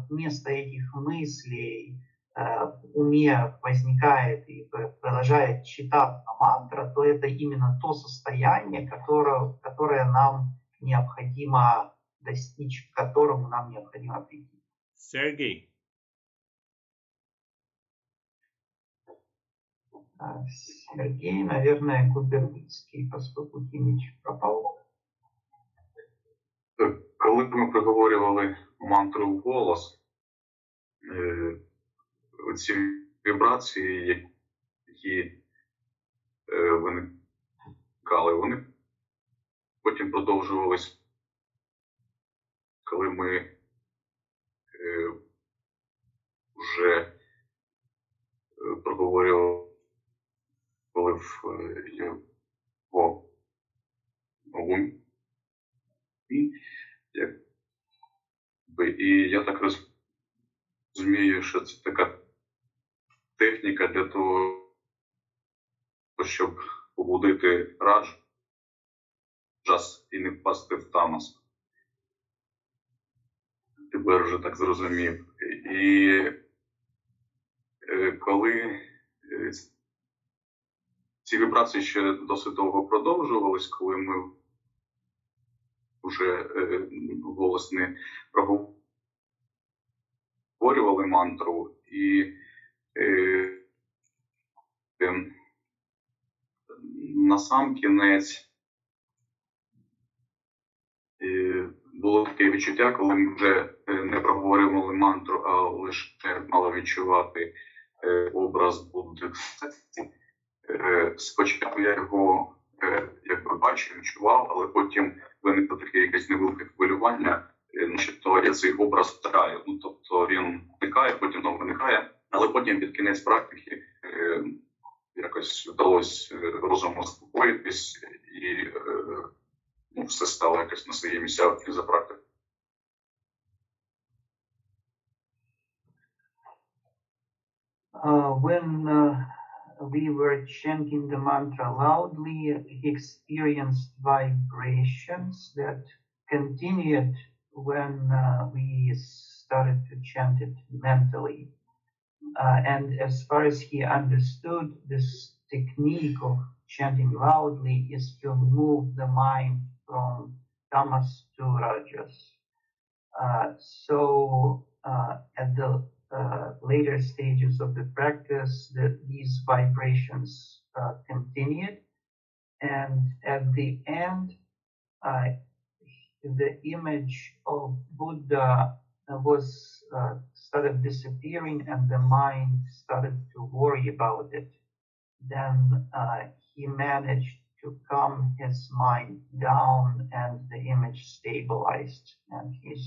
вместо этих мыслей в уме возникает и продолжает читаться мантра, то это именно то состояние, которое нам необходимо достичь, к которому нам необходимо прийти. Sergey. Сергей, наверное, Губерницький, поскольку Хіміч пропав. Коли ми проговорювали мантру в голос, ці вібрації, які виникали, вони потім продовжувались, коли ми вже проговорювали в його умі. І я так розумію, що це така техніка для того, щоб побудити раджас і не впасти в тамас. Тепер вже так зрозумів. І коли ці вібрації ще досить довго продовжувались, коли ми вже голос не проговорювали мантру, і на сам кінець було таке відчуття, коли ми вже не проговорювали мантру, а лише мали відчувати образ Будди. Спочатку я його якби бачив, відчував, але потім виникло таке якесь невелике хвилювання, то я цей образ втрачаю. Ну, тобто він виникає, потім знову виникає, але потім під кінець практики якось вдалося розуму заспокоїтись і все стало якось на свої місця за практику. We were chanting the mantra loudly, he experienced vibrations that continued when we started to chant it mentally. And as far as he understood, this technique of chanting loudly is to move the mind from tamas to rajas. At the later stages of the practice, these vibrations continued, and at the end, the image of Buddha started disappearing, and the mind started to worry about it. Then he managed to calm his mind down, and the image stabilized, and he's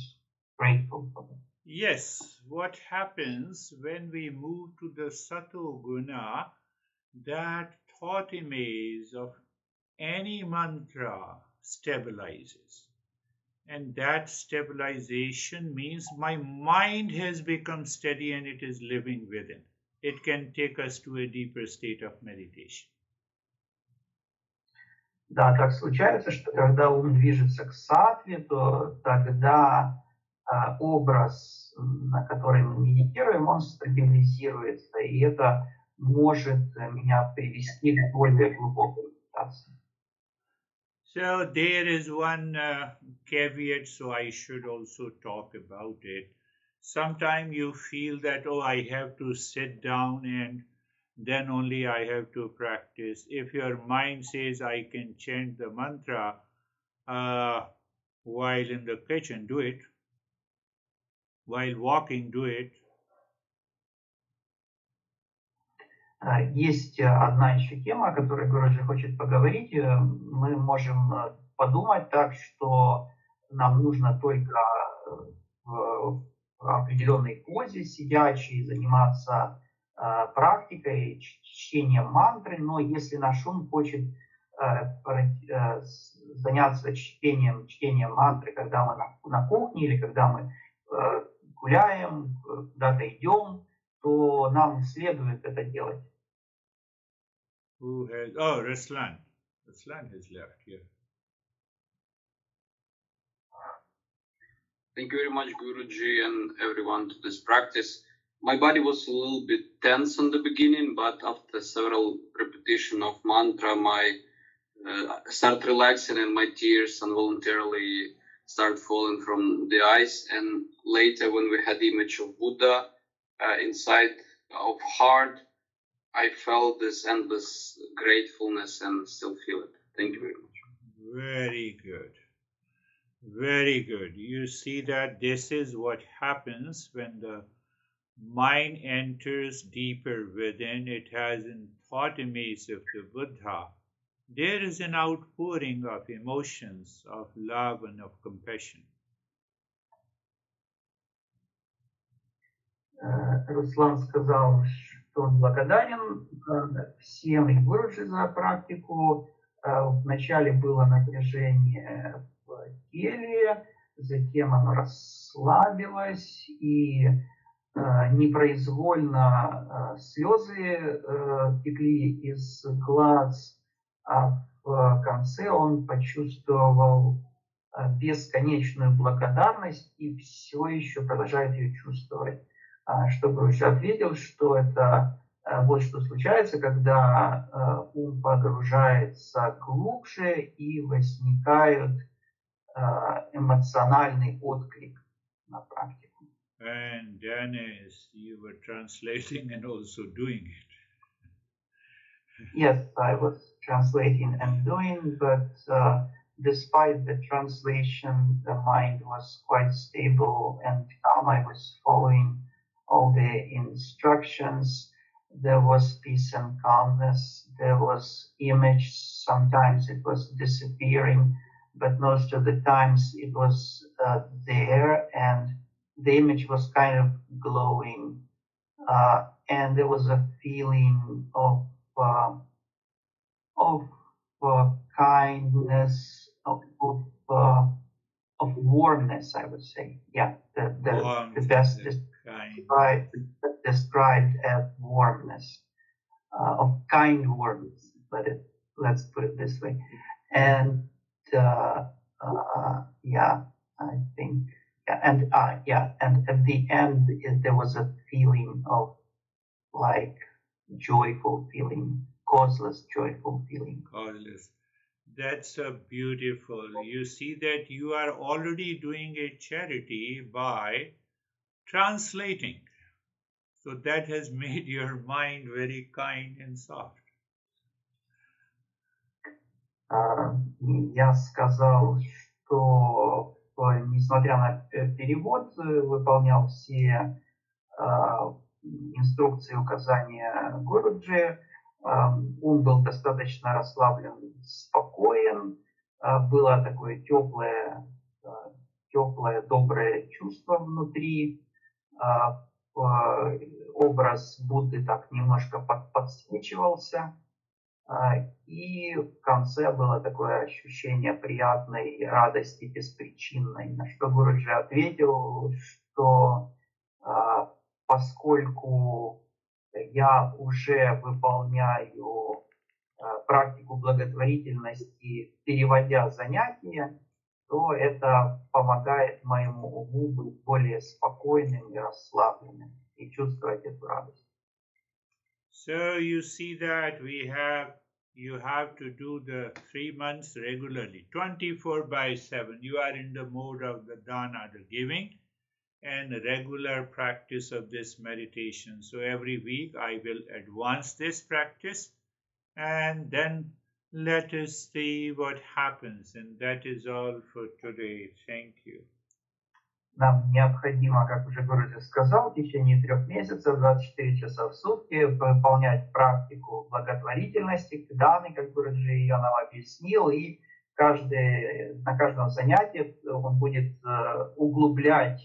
grateful for that. Yes, what happens when we move to the Sato Guna, that thought image of any mantra stabilizes. And that stabilization means my mind has become steady and it is living within. It can take us to a deeper state of meditation. Да, так случается, что когда ум движется к саттве, то тогда образ, на который мы медитируем, он стабилизируется, и это может меня привести к более глубокой медитации. So there is one caveat, so I should also talk about it. Sometimes you feel that, oh, I have to sit down and then only I have to practice. If your mind says I can chant the mantra while in the kitchen, do it. While walking, do it. Есть одна еще тема, о которой Гуруджи хочет поговорить. Мы можем подумать так, что нам нужно только в определенной позе сидячей заниматься практикой, чтением мантры, но если наш ум хочет заняться чтением мантры, когда мы на кухне или когда мы гуляем, куда-то идем, то нам следует это делать. Who has? Oh, Ruslan. Ruslan has left here. Thank you very much, Guruji, and everyone to this practice. My body was a little bit tense in the beginning, but after several repetition of mantra, my start relaxing and my tears involuntarily start falling from the eyes. And later, when we had the image of Buddha inside of heart, I felt this endless gratefulness and still feel it. Thank you very much. Very good. Very good. You see that this is what happens when the mind enters deeper within. It has in thought image of the Buddha. There is an outpouring of emotions, of love and of compassion. Руслан сказал, что он благодарен всем и Гуруджи за практику. Вначале было напряжение в теле, затем оно расслабилось, и непроизвольно слезы текли из глаз, а в конце он почувствовал бесконечную благодарность и все еще продолжает ее чувствовать. Что Гуруджи ответил, что это вот что случается, когда ум погружается глубже и возникает эмоциональный отклик на практику. And Dennis, you were translating and also doing it. Yes, I was translating and doing, but despite the translation, the mind was quite stable and calm. I was following all the instructions. There was peace and calmness. There was image. Sometimes it was disappearing, but most of the times it was there, and the image was kind of glowing. And there was a feeling of kindness, of warmness, I would say. Yeah, the best described as warmness, of kind warmth. Let's put it this way. And yeah, I think, and at the end there was a feeling of like joyful feeling, causeless joyful feeling. Causeless. That's a beautiful. You see that you are already doing a charity by translating. So that has made your mind very kind and soft. Я сказал, что несмотря на перевод, выполнял все инструкции, указания Гуруджи, ум был достаточно расслаблен, спокоен, было такое теплое, доброе чувство внутри, образ Будды так немножко подсвечивался, и в конце было такое ощущение приятной радости беспричинной, на что Гуруджи ответил, что поскольку я уже выполняю практику благотворительности, переводя занятия, то это помогает моему уму быть более спокойным и расслабленным и чувствовать эту радость. So you see that we have you have to do the 3 months regularly, 24/7. You are in the mode of the dana, the giving, and regular practice of this meditation. So every week I will advance this practice, and then let us see what happens. And that is all for today. Thank you. Нам необходимо, как уже Гурджи сказал, в течение 3 месяцев, 24 часа в сутки выполнять практику благотворительности, даны, как Гурджи ее нам объяснил, и на каждом занятии он будет углублять